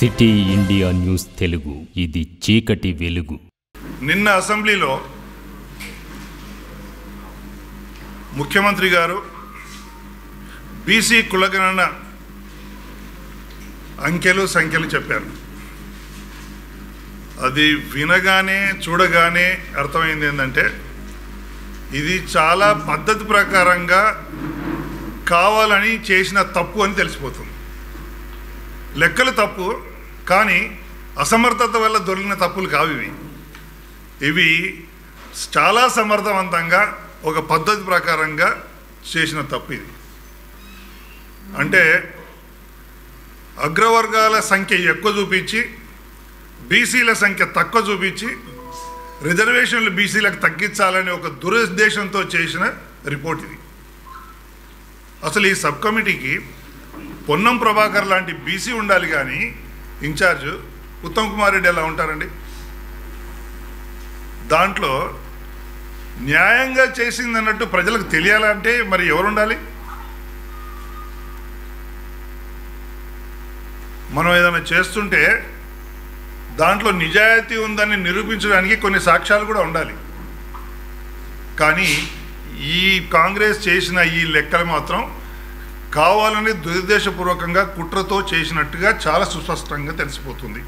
City India news Telugu, ఇది చీకటి వెలుగు. నిన్న అసెంబ్లీలో ముఖ్యమంత్రి గారు బీసీ కులగణన అంకెలు సంఖ్యలు చెప్పారు. అది వినగానే చూడగానే అర్థమైంది ఏంటంటే ఇది చాలా పద్ధతి ప్రకారంగా కావాలని చేసిన తప్పు అని తెలిసిపోతుంది. లెక్కలు తప్పు, కానీ అసమర్థత వల్ల దొరికిన తప్పులు కావు ఇవి చాలా సమర్థవంతంగా ఒక పద్ధతి ప్రకారంగా చేసిన తప్పు ఇది. అంటే అగ్రవర్గాల సంఖ్య ఎక్కువ చూపించి బీసీల సంఖ్య తక్కువ చూపించి రిజర్వేషన్లు బీసీలకు తగ్గించాలని ఒక దురుద్దేశంతో చేసిన రిపోర్ట్ ఇది. అసలు ఈ సబ్ కమిటీకి పొన్నం ప్రభాకర్ లాంటి బీసీ ఉండాలి, కానీ ఇన్ఛార్జ్ ఉత్తమ్ కుమార్ రెడ్డి ఎలా ఉంటారండి? దాంట్లో న్యాయంగా చేసింది అన్నట్టు ప్రజలకు తెలియాలంటే మరి ఎవరు ఉండాలి? మనం ఏదైనా చేస్తుంటే దాంట్లో నిజాయితీ ఉందని నిరూపించడానికి కొన్ని సాక్ష్యాలు కూడా ఉండాలి. కానీ ఈ కాంగ్రెస్ చేసిన ఈ లెక్కలు మాత్రం కావాలని దురుద్దేశపూర్వకంగా కుట్రతో చేసినట్టుగా చాలా సుస్పష్టంగా తెలిసిపోతుంది.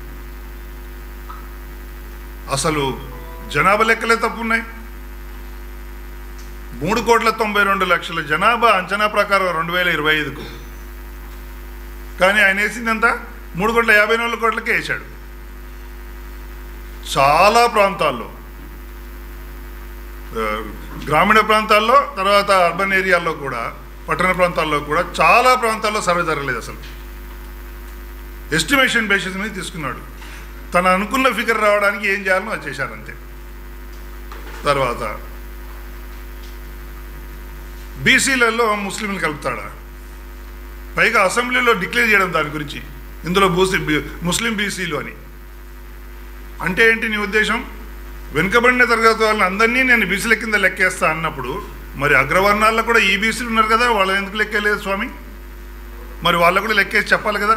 అసలు జనాభా లెక్కలే తప్పున్నాయి. 3,92,00,000 జనాభా అంచనా ప్రకారం 2025కు, కానీ ఆయన వేసింది ఎంత? 3,54,00,000కే వేశాడు. చాలా ప్రాంతాల్లో, గ్రామీణ ప్రాంతాల్లో, తర్వాత అర్బన్ ఏరియాల్లో కూడా, పట్టణ ప్రాంతాల్లో కూడా చాలా ప్రాంతాల్లో సర్వే జరగలేదు. అసలు ఎస్టిమేషన్ బేసిస్ మీద తీసుకున్నాడు. తను అనుకున్న ఫిగర్ రావడానికి ఏం చేయాలో అది చేశారంతే. తర్వాత బీసీలలో ముస్లింలు కలుపుతాడా? పైగా అసెంబ్లీలో డిక్లేర్ చేయడం దాని గురించి, ఇందులో ముస్లిం బీసీలు అని. అంటే ఏంటి నీ ఉద్దేశం? వెనుకబడిన తరగతి వాళ్ళని అందరినీ నేను బీసీల కింద లెక్కేస్తా అన్నప్పుడు మరి అగ్రవర్ణాల్లో కూడా ఈ బీసీలు ఉన్నారు కదా, వాళ్ళని ఎందుకు లెక్కలేదు స్వామి? మరి వాళ్ళకు కూడా లెక్కేసి చెప్పాలి కదా.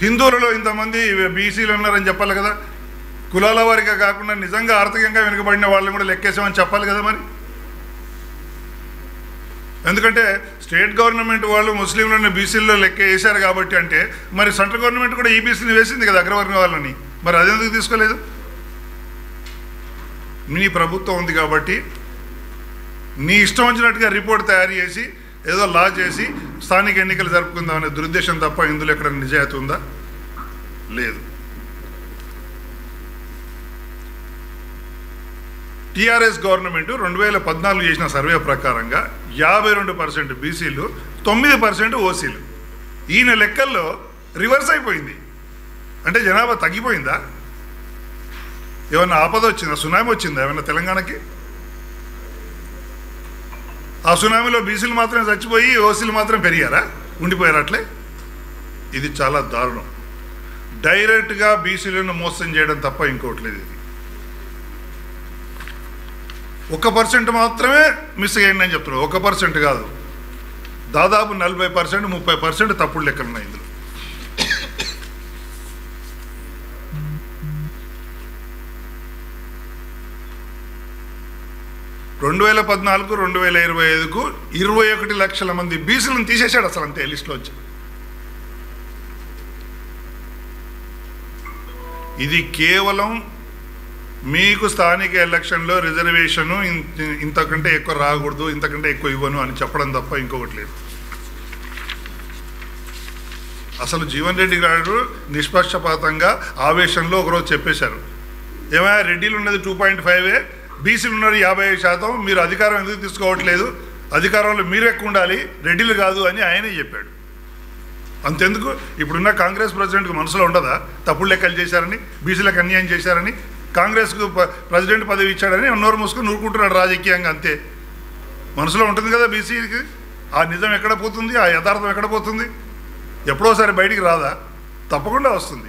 హిందువులలో ఇంతమంది బీసీలు ఉన్నారని చెప్పాలి కదా. కులాల వారిగా కాకుండా నిజంగా ఆర్థికంగా వెనుకబడిన వాళ్ళని కూడా లెక్కేసామని చెప్పాలి కదా. మరి ఎందుకంటే స్టేట్ గవర్నమెంట్ వాళ్ళు ముస్లింలను బీసీల్లో లెక్క వేశారు కాబట్టి, అంటే మరి సెంట్రల్ గవర్నమెంట్ కూడా ఈ బీసీని వేసింది కదా అగ్రవర్ణ వాళ్ళని, మరి అదెందుకు తీసుకోలేదు? నీ ప్రభుత్వం ఉంది కాబట్టి నీ ఇష్టం వచ్చినట్టుగా రిపోర్ట్ తయారు చేసి ఏదో లా చేసి స్థానిక ఎన్నికలు జరుపుకుందామనే దురుద్దేశం తప్ప ఇందులో ఎక్కడ నిజాయితీ ఉందా? లేదు. టీఆర్ఎస్ గవర్నమెంట్ 2014 చేసిన సర్వే ప్రకారంగా 52% బీసీలు, 9% ఓసీలు. ఈయన లెక్కల్లో రివర్స్ అయిపోయింది. అంటే జనాభా తగ్గిపోయిందా? ఏమన్నా ఆపద వచ్చిందా? సునామీ వచ్చిందా ఏమన్నా తెలంగాణకి? ఆ సునామీలో బీసీలు మాత్రమే చచ్చిపోయి ఓసీలు మాత్రం పెరిగారా? ఉండిపోయారు అట్లే? ఇది చాలా దారుణం. డైరెక్ట్గా బీసీలను మోసం చేయడం తప్ప ఇంకోటి లేదు. ఇది 1% మాత్రమే మిస్ అయ్యండి అని చెప్తున్నారు. 1% కాదు, దాదాపు 40%, 30% తప్పుడు లెక్కలు ఉన్నాయి ఇందులో. (2014, 2025కు 21 లక్షల మంది బీసీలను తీసేశాడు అసలు, అంతే లిస్టులో వచ్చి. ఇది కేవలం మీకు స్థానిక ఎలక్షన్లో రిజర్వేషను ఇంతకంటే ఎక్కువ రాకూడదు, ఇంతకంటే ఎక్కువ ఇవ్వను అని చెప్పడం తప్ప ఇంకొకటి లేదు. అసలు జీవన్ రెడ్డి గారు నిష్పక్షపాతంగా ఆవేశంలో ఒకరోజు చెప్పేశారు, ఏమైనా రెడ్డిలు ఉన్నది 2.5, బీసీలు ఉన్నారు 55%, మీరు అధికారం ఎందుకు తీసుకోవట్లేదు, అధికారంలో మీరు ఎక్కువ ఉండాలి, రెడ్డిలు కాదు అని ఆయనే చెప్పాడు. అంతెందుకు, ఇప్పుడున్న కాంగ్రెస్ ప్రెసిడెంట్కి మనసులో ఉండదా తప్పుడు లెక్కలు చేశారని, బీసీలకు అన్యాయం చేశారని, కాంగ్రెస్కు ప్రెసిడెంట్ పదవి ఇచ్చాడని నోరు మూసుకొని నూరుకుంటున్నాడు రాజకీయంగా, అంతే. మనసులో ఉంటుంది కదా బీసీకి. ఆ నిజం ఎక్కడ పోతుంది? ఆ యథార్థం ఎక్కడ పోతుంది? ఎప్పుడోసారి బయటికి రాదా? తప్పకుండా వస్తుంది.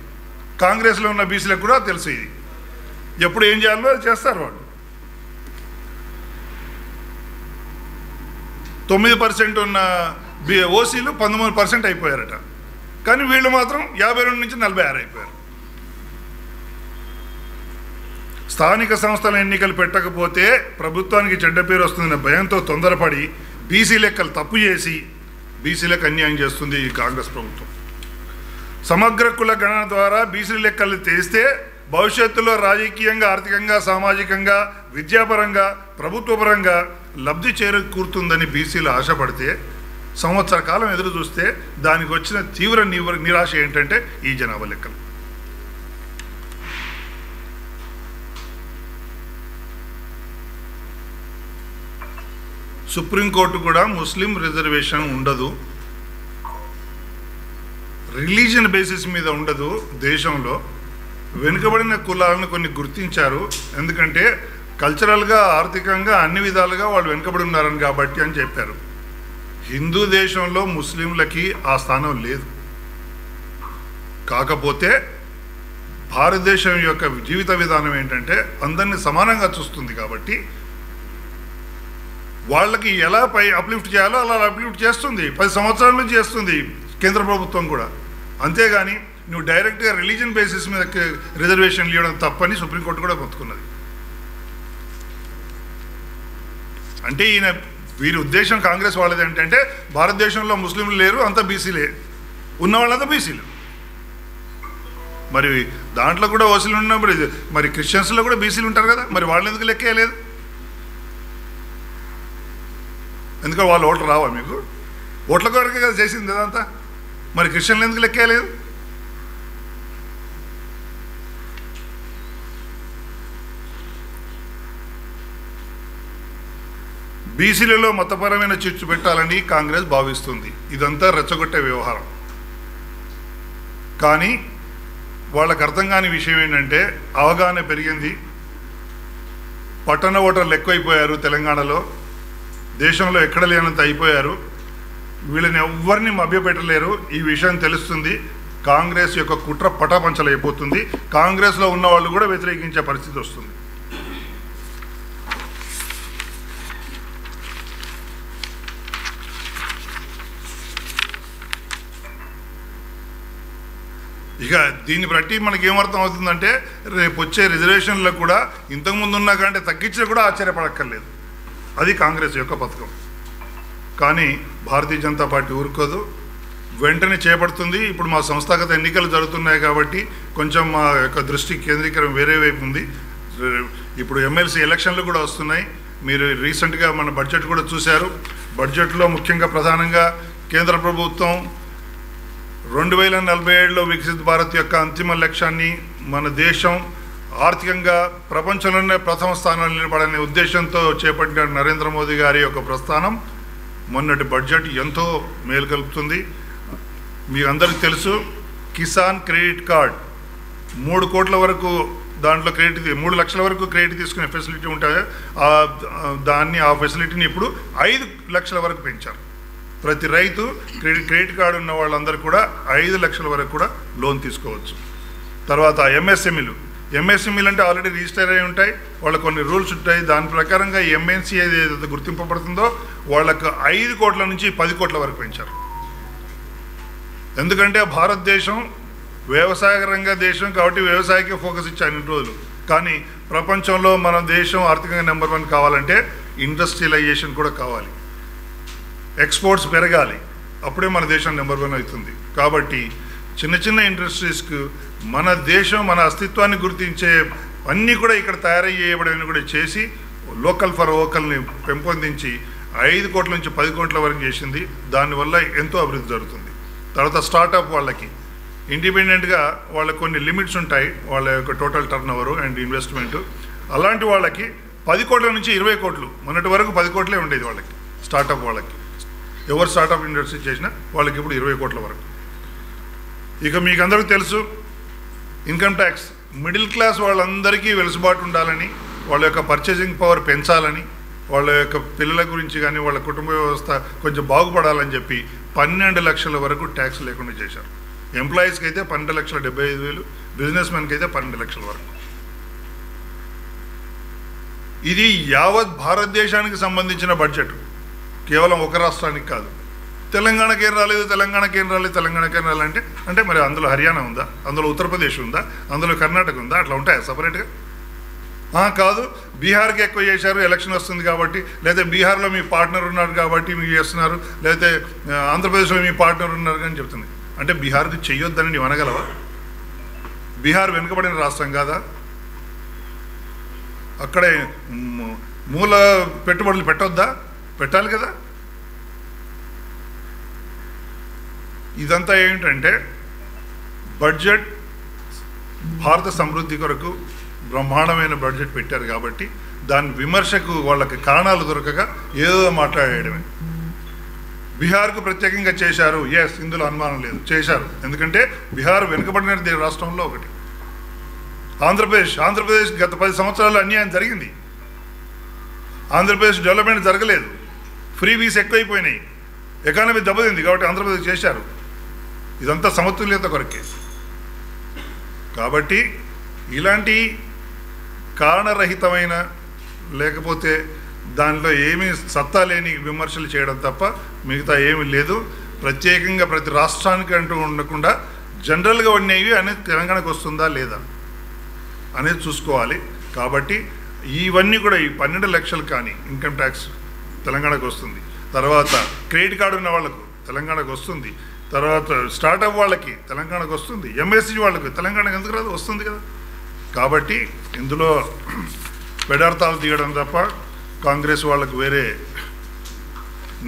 కాంగ్రెస్లో ఉన్న బీసీలకు కూడా తెలుసు ఇది. ఎప్పుడు ఏం చేయాలో అది చేస్తారు వాళ్ళు. 9% ఉన్న ఓసీలు 13% అయిపోయారట. కానీ వీళ్ళు మాత్రం 52 నుంచి 46 అయిపోయారు. స్థానిక సంస్థల ఎన్నికలు పెట్టకపోతే ప్రభుత్వానికి చెడ్డ పేరు వస్తుందనే భయంతో తొందరపడి బీసీ లెక్కలు తప్పు చేసి బీసీలకు అన్యాయం చేస్తుంది ఈ కాంగ్రెస్ ప్రభుత్వం. సమగ్ర కుల గణన ద్వారా బీసీ లెక్కలు తెస్తే భవిష్యత్తులో రాజకీయంగా, ఆర్థికంగా, సామాజికంగా, విద్యాపరంగా, ప్రభుత్వపరంగా లబ్ధి చేకూరుతుందని బీసీలు ఆశపడితే సంవత్సర కాలం ఎదురు చూస్తే దానికి వచ్చిన తీవ్ర నిరాశ ఏంటంటే ఈ జనాభా లెక్కలు. సుప్రీంకోర్టు కూడా ముస్లిం రిజర్వేషన్ ఉండదు, రిలీజియన్ బేసిస్ మీద ఉండదు. దేశంలో వెనుకబడిన కులాలను కొన్ని గుర్తించారు, ఎందుకంటే కల్చరల్గా, ఆర్థికంగా, అన్ని విధాలుగా వాళ్ళు వెనుకబడి ఉన్నారని కాబట్టి అని చెప్పారు. హిందూ దేశంలో ముస్లింలకి ఆ స్థానం లేదు. కాకపోతే భారతదేశం యొక్క జీవిత విధానం ఏంటంటే అందరినీ సమానంగా చూస్తుంది కాబట్టి వాళ్ళకి ఎలా అప్లిఫ్ట్ చేయాలో అలా అప్లిఫ్ట్ చేస్తుంది. 10 సంవత్సరాల నుంచి చేస్తుంది కేంద్ర ప్రభుత్వం కూడా. అంతేగాని నువ్వు డైరెక్ట్గా రిలీజియన్ బేసిస్ మీద రిజర్వేషన్లు ఇవ్వడం తప్పని సుప్రీంకోర్టు కూడా మొత్తుకున్నది. అంటే వీరి ఉద్దేశం కాంగ్రెస్ వాళ్ళది ఏంటంటే భారతదేశంలో ముస్లింలు లేరు, అంతా బీసీలే, ఉన్న వాళ్ళంతా బీసీలు. మరి దాంట్లో కూడా ఓసీలు ఉన్నప్పుడు మరి క్రిస్టియన్స్లో కూడా బీసీలు ఉంటారు కదా, మరి వాళ్ళు ఎందుకు లెక్కేయలేదు? ఎందుకంటే వాళ్ళు ఓట్లు రావా మీకు? ఓట్ల కొరకే కదా చేసింది అదంతా. మరి క్రిస్టియన్లు ఎందుకు లెక్కేయలేదు? బీసీలలో మతపరమైన చిచ్చు పెట్టాలని కాంగ్రెస్ భావిస్తుంది. ఇదంతా రెచ్చగొట్టే వ్యవహారం. కానీ వాళ్ళకు అర్థం కాని విషయం ఏంటంటే అవగాహన పెరిగింది. పట్టణ ఓటర్లు ఎక్కువైపోయారు తెలంగాణలో, దేశంలో ఎక్కడ లేనంత అయిపోయారు. వీళ్ళని ఎవ్వరిని మభ్యపెట్టలేరు. ఈ విషయం తెలుస్తుంది. కాంగ్రెస్ యొక్క కుట్ర పటాపంచలైపోతుంది. కాంగ్రెస్లో ఉన్న వాళ్ళు కూడా వ్యతిరేకించే పరిస్థితి వస్తుంది. ఇక దీన్ని బట్టి మనకి ఏమర్థం అవుతుందంటే రేపు వచ్చే రిజర్వేషన్లో కూడా ఇంతకుముందు ఉన్నా కంటే తగ్గించినా కూడా ఆశ్చర్యపడక్కర్లేదు. అది కాంగ్రెస్ యొక్క పథకం. కానీ భారతీయ జనతా పార్టీ ఊరుకోదు, వెంటనే చేపడుతుంది. ఇప్పుడు మా సంస్థాగత ఎన్నికలు జరుగుతున్నాయి కాబట్టి కొంచెం మా యొక్క దృష్టి కేంద్రీకరణ వేరే వైపు ఉంది. ఇప్పుడు ఎమ్మెల్సీ ఎలక్షన్లు కూడా వస్తున్నాయి. మీరు రీసెంట్గా మన బడ్జెట్ కూడా చూశారు. బడ్జెట్లో ముఖ్యంగా ప్రధానంగా కేంద్ర ప్రభుత్వం 2047లో వికసిత్ భారత్ యొక్క అంతిమ లక్ష్యాన్ని మన దేశం ఆర్థికంగా ప్రపంచంలోనే ప్రథమ స్థానంలో నిలబడనే ఉద్దేశంతో చేపట్టిన నరేంద్ర మోదీ గారి యొక్క ప్రస్థానం మొన్నటి బడ్జెట్ ఎంతో మేలు కలుపుతుంది. మీకు అందరికీ తెలుసు, కిసాన్ క్రెడిట్ కార్డ్ 3 కోట్ల వరకు దాంట్లో క్రెడిట్ 3 లక్షల వరకు క్రెడిట్ తీసుకునే ఫెసిలిటీ ఉంటుంది. ఆ ఫెసిలిటీని ఇప్పుడు 5 లక్షల వరకు పెంచారు. ప్రతి రైతు క్రెడిట్ కార్డు ఉన్న వాళ్ళందరూ కూడా 5 లక్షల వరకు కూడా లోన్ తీసుకోవచ్చు. తర్వాత ఎంఎస్ఎంఈలు అంటే ఆల్రెడీ రిజిస్టర్ అయి ఉంటాయి. వాళ్ళకు కొన్ని రూల్స్ ఉంటాయి. దాని ప్రకారంగా ఎంఎన్సీ ఏదైతే గుర్తింపబడుతుందో వాళ్ళకు 5 కోట్ల నుంచి 10 కోట్ల వరకు పెంచారు. ఎందుకంటే భారతదేశం వ్యవసాయ రంగ దేశం కాబట్టి వ్యవసాయకే ఫోకస్ ఇచ్చారు ఇన్ని రోజులు. కానీ ప్రపంచంలో మన దేశం ఆర్థికంగా నెంబర్ 1 కావాలంటే ఇండస్ట్రియలైజేషన్ కూడా కావాలి, ఎక్స్పోర్ట్స్ పెరగాలి. అప్పుడే మన దేశం నెంబర్ 1 అవుతుంది. కాబట్టి చిన్న చిన్న ఇండస్ట్రీస్కు మన దేశం మన అస్తిత్వాన్ని గుర్తించే అన్నీ కూడా ఇక్కడ తయారయ్యేయబడినవి కూడా చేసి లోకల్ ఫర్ వోకల్ని పెంపొందించి 5 కోట్ల నుంచి 10 కోట్ల వరకు చేసింది. దానివల్ల ఎంతో అభివృద్ధి జరుగుతుంది. తర్వాత స్టార్టప్ వాళ్ళకి ఇండిపెండెంట్గా వాళ్ళకి కొన్ని లిమిట్స్ ఉంటాయి, వాళ్ళ యొక్క total turn over and investment. అలాంటి వాళ్ళకి 10 కోట్ల నుంచి 20 కోట్లు, మొన్నటి వరకు 10 కోట్లే ఉండేది వాళ్ళకి. స్టార్టప్ వాళ్ళకి ఎవరు స్టార్టప్ ఇండస్ట్రీ చేసినా వాళ్ళకి ఇప్పుడు 20 కోట్ల వరకు. ఇక మీకు అందరికీ తెలుసు, ఇన్కమ్ ట్యాక్స్ మిడిల్ క్లాస్ వాళ్ళందరికీ వెలుసుబాటు ఉండాలని, వాళ్ళ యొక్క పర్చేసింగ్ పవర్ పెంచాలని, వాళ్ళ యొక్క పిల్లల గురించి కానీ వాళ్ళ కుటుంబ వ్యవస్థ కొంచెం బాగుపడాలని చెప్పి 12 లక్షల వరకు ట్యాక్స్ లేకుండా చేశారు. ఎంప్లాయీస్కి అయితే 12,75,000, బిజినెస్ మెన్కి అయితే 12 లక్షల వరకు. ఇది యావత్ భారతదేశానికి సంబంధించిన బడ్జెట్, కేవలం ఒక రాష్ట్రానికి కాదు. తెలంగాణకి ఏం రాలేదు, తెలంగాణకి ఏం రాలేదు, తెలంగాణకి ఏం రాలేదు అంటే మరి అందులో హర్యానా ఉందా, అందులో ఉత్తరప్రదేశ్ ఉందా, అందులో కర్ణాటక ఉందా? అట్లా ఉంటాయా సపరేట్గా? కాదు, బీహార్కి ఎక్కువ చేశారు, ఎలక్షన్ వస్తుంది కాబట్టి, లేదా బీహార్లో మీ పార్ట్నర్ ఉన్నారు కాబట్టి మీరు చేస్తున్నారు, లేకపోతే ఆంధ్రప్రదేశ్లో మీ పార్ట్నర్ ఉన్నారు అని చెప్తుంది. అంటే బీహార్కి చెయ్యొద్దని నీవు అనగలవా? బీహార్ వెనుకబడిన రాష్ట్రం కాదా? అక్కడే మూల పెట్టుబడులు పెట్టొద్దా? పెట్టాలి కదా. ఇదంతా ఏంటంటే బడ్జెట్ భారత సమృద్ధి కొరకు బ్రహ్మాండమైన బడ్జెట్ పెట్టారు కాబట్టి దాని విమర్శకు వాళ్ళకి కారణాలు దొరకగా ఏదో మాట్లాడేయడమే. బీహార్కు ప్రత్యేకంగా చేశారు, ఎస్, ఇందులో అనుమానం లేదు, చేశారు. ఎందుకంటే బీహార్ వెనుకబడిన రాష్ట్రంలో ఒకటి. ఆంధ్రప్రదేశ్ గత 10 సంవత్సరాలు అన్యాయం జరిగింది. ఆంధ్రప్రదేశ్ డెవలప్మెంట్ జరగలేదు, ఫ్రీ వీస్ ఎక్కువైపోయినాయి, ఎకానమీ దెబ్బతింది కాబట్టి ఆంధ్రప్రదేశ్ చేశారు. ఇదంతా సమతుల్యత కొరకే. కాబట్టి ఇలాంటి కారణరహితమైన లేకపోతే దానిలో ఏమీ సత్తా లేని విమర్శలు చేయడం తప్ప మిగతా ఏమీ లేదు. ప్రత్యేకంగా ప్రతి రాష్ట్రానికి అంటూ ఉండకుండా జనరల్గా ఉన్నవి అనేది తెలంగాణకు వస్తుందా లేదా అనేది చూసుకోవాలి. కాబట్టి ఇవన్నీ కూడా ఈ 12 లక్షలు కానీ ఇన్కమ్ ట్యాక్స్ తెలంగాణకు వస్తుంది. తర్వాత క్రెడిట్ కార్డు ఉన్న వాళ్ళకు తెలంగాణకు వస్తుంది. తర్వాత స్టార్టప్ వాళ్ళకి తెలంగాణకు వస్తుంది. ఎంఎస్సీ వాళ్ళకి తెలంగాణకు ఎందుకు రాదు? వస్తుంది కదా. కాబట్టి ఇందులో పెడార్థాలు తీయడం తప్ప కాంగ్రెస్ వాళ్ళకు వేరే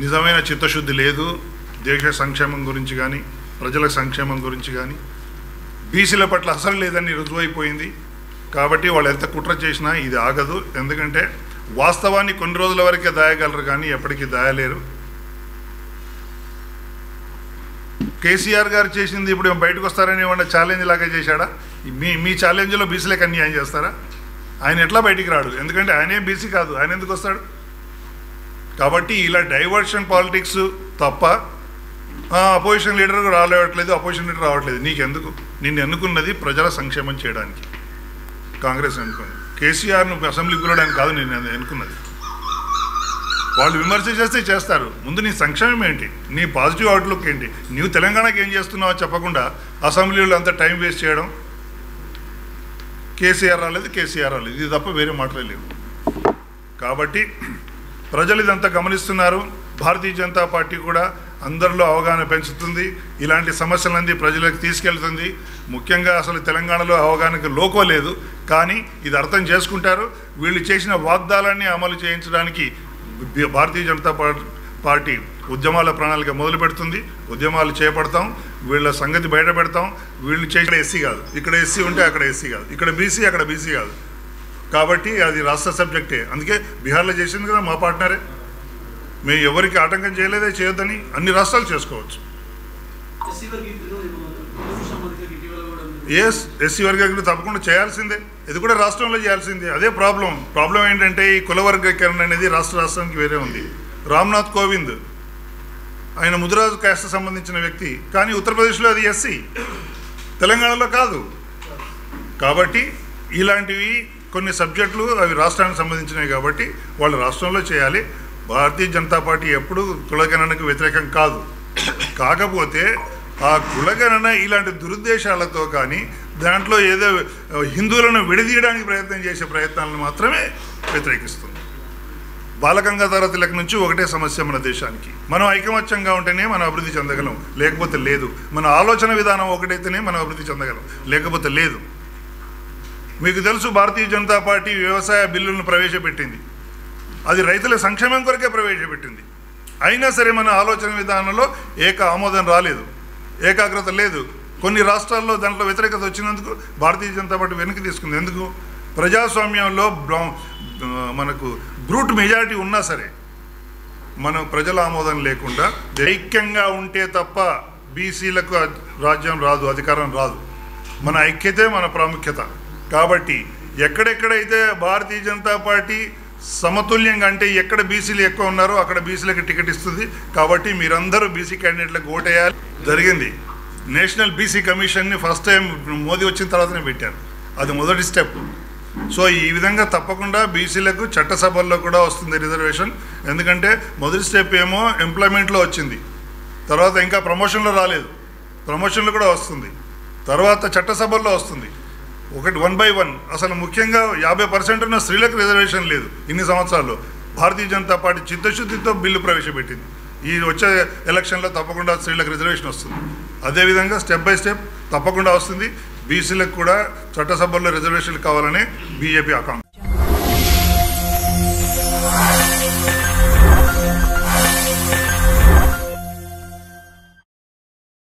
నిజమైన చిత్తశుద్ధి లేదు. దేశ సంక్షేమం గురించి కానీ ప్రజల సంక్షేమం గురించి కానీ బీసీల పట్ల అసలు లేదని రుజువైపోయింది. కాబట్టి వాళ్ళు ఎంత కుట్ర చేసినా ఇది ఆగదు. ఎందుకంటే వాస్తవాన్ని కొన్ని రోజుల వరకే దాయగలరు కానీ ఎప్పటికీ దాయలేరు. కేసీఆర్ గారు చేసింది ఇప్పుడు బయటకు వస్తారని ఏమన్నా ఛాలెంజ్ లాగా చేశాడా? మీ ఛాలెంజ్లో బీసీలకు అన్యాయం చేస్తారా? ఆయన ఎట్లా బయటికి రాడు? ఎందుకంటే ఆయనే బీసీ కాదు, ఆయన ఎందుకు వస్తాడు? కాబట్టి ఇలా డైవర్షన్ పాలిటిక్స్ తప్ప అపోజిషన్ లీడర్ రాలేవట్లేదు, అపోజిషన్ లీడర్ రావట్లేదు. నీకెందుకు? నిన్ను ఎన్నుకున్నది ప్రజల సంక్షేమం చేయడానికి కాంగ్రెస్ ఎన్నుకుంది. కేసీఆర్ను అసెంబ్లీకి పిలవడానికి కాదు నేను ఎన్నుకున్నది. వాళ్ళు విమర్శ చేస్తే చేస్తారు. ముందు నీ సంక్షేమం ఏంటి, నీ పాజిటివ్ అవుట్లుక్ ఏంటి, నీవు తెలంగాణకి ఏం చేస్తున్నావో చెప్పకుండా అసెంబ్లీలో అంతా టైం వేస్ట్ చేయడం. కేసీఆర్ రాలేదు, ఇది తప్ప వేరే మాటలే లేవు. కాబట్టి ప్రజలు ఇదంతా గమనిస్తున్నారు. భారతీయ జనతా పార్టీ కూడా అందరిలో అవగాహన పెంచుతుంది, ఇలాంటి సమస్యలన్నీ ప్రజలకు తీసుకెళ్తుంది. ముఖ్యంగా అసలు తెలంగాణలో అవగాహనకు లోకో లేదు, కానీ ఇది అర్థం చేసుకుంటారు. వీళ్ళు చేసిన వాగ్దానాన్ని అమలు చేయించడానికి భారతీయ జనతా పార్టీ ఉద్యమాల ప్రణాళిక మొదలు పెడుతుంది. ఉద్యమాలు చేపడతాం, వీళ్ళ సంగతి బయట పెడతాం. వీళ్ళు చేసిన ఎస్సీ కాదు, ఇక్కడ ఎస్సీ ఉంటే అక్కడ ఎస్సీ కాదు, ఇక్కడ బీసీ అక్కడ బీసీ కాదు. కాబట్టి అది రాష్ట్ర సబ్జెక్టే. అందుకే బీహార్లో చేసింది కదా మా పార్ట్నరే. మేము ఎవరికి ఆటంకం చేయలేదే, చేయొద్దని అన్ని రాష్ట్రాలు చేసుకోవచ్చు. ఎస్సీ వర్గీకరణ తప్పకుండా చేయాల్సిందే, ఇది కూడా రాష్ట్రంలో చేయాల్సిందే. అదే ప్రాబ్లం ఏంటంటే ఈ కుల వర్గీకరణ అనేది రాష్ట్రానికి వేరే ఉంది. రామ్నాథ్ కోవింద్ ఆయన ముదిరాజు కాస్ట్ సంబంధించిన వ్యక్తి, కానీ ఉత్తరప్రదేశ్లో అది ఎస్సీ, తెలంగాణలో కాదు. కాబట్టి ఇలాంటివి కొన్ని సబ్జెక్టులు అవి రాష్ట్రానికి సంబంధించినవి కాబట్టి వాళ్ళు రాష్ట్రంలో చేయాలి. భారతీయ జనతా పార్టీ ఎప్పుడు కులగణనకు వ్యతిరేకం కాదు. కాకపోతే ఆ కులగణన ఇలాంటి దురుద్దేశాలతో కానీ దాంట్లో ఏదో హిందువులను విడదీయడానికి ప్రయత్నం చేసే ప్రయత్నాలను మాత్రమే వ్యతిరేకిస్తుంది. బాలగంగాధర తిలక్ నుంచి ఒకటే సమస్య మన దేశానికి, మనం ఐకమత్యంగా ఉంటేనే మనం అభివృద్ధి చెందగలం, లేకపోతే లేదు. మన ఆలోచన విధానం ఒకటైతేనే మనం అభివృద్ధి చెందగలం, లేకపోతే లేదు. మీకు తెలుసు భారతీయ జనతా పార్టీ వ్యవసాయ బిల్లులను ప్రవేశపెట్టింది, అది రైతుల సంక్షేమం కొరకే ప్రవేశపెట్టింది. అయినా సరే మన ఆలోచన విధానంలో ఆమోదం రాలేదు, ఏకాగ్రత లేదు. కొన్ని రాష్ట్రాల్లో దాంట్లో వ్యతిరేకత వచ్చినందుకు భారతీయ జనతా పార్టీ వెనక్కి తీసుకుంది. ఎందుకు? ప్రజాస్వామ్యంలో మనకు బ్రూట్ మెజారిటీ ఉన్నా సరే మనం ప్రజల ఆమోదం లేకుండా ఐక్యంగా ఉంటే తప్ప బీసీలకు రాజ్యం రాదు, అధికారం రాదు. మన ఐక్యతే మన ప్రాముఖ్యత. కాబట్టి ఎక్కడెక్కడైతే భారతీయ జనతా పార్టీ సమతుల్యంగా అంటే ఎక్కడ బీసీలు ఎక్కువ ఉన్నారో అక్కడ బీసీలకు టికెట్ ఇస్తుంది. కాబట్టి మీరందరూ బీసీ క్యాండిడేట్లకు ఓటేయాలి. జరిగింది నేషనల్ బీసీ కమిషన్ని ఫస్ట్ టైం మోదీ వచ్చిన తర్వాతనే పెట్టారు, అది మొదటి స్టెప్. సో ఈ విధంగా తప్పకుండా బీసీలకు చట్టసభల్లో కూడా వస్తుంది రిజర్వేషన్. ఎందుకంటే మొదటి స్టెప్ ఏమో ఎంప్లాయ్మెంట్లో వచ్చింది, తర్వాత ఇంకా ప్రమోషన్లో రాలేదు, ప్రమోషన్లు కూడా వస్తుంది, తర్వాత చట్టసభల్లో వస్తుంది. ఒకటి 1 by 1 అసలు ముఖ్యంగా 50% ఉన్న స్త్రీలకు రిజర్వేషన్ లేదు. ఇన్ని సంవత్సరాల్లో భారతీయ జనతా పార్టీ చిత్తశుద్ధితో బిల్లు ప్రవేశపెట్టింది. ఈ వచ్చే ఎలక్షన్లో తప్పకుండా స్త్రీలకు రిజర్వేషన్ వస్తుంది. అదేవిధంగా స్టెప్ బై స్టెప్ తప్పకుండా వస్తుంది. బీసీలకు కూడా చట్టసభల్లో రిజర్వేషన్లు కావాలని బీజేపీ ఆకాంక్ష.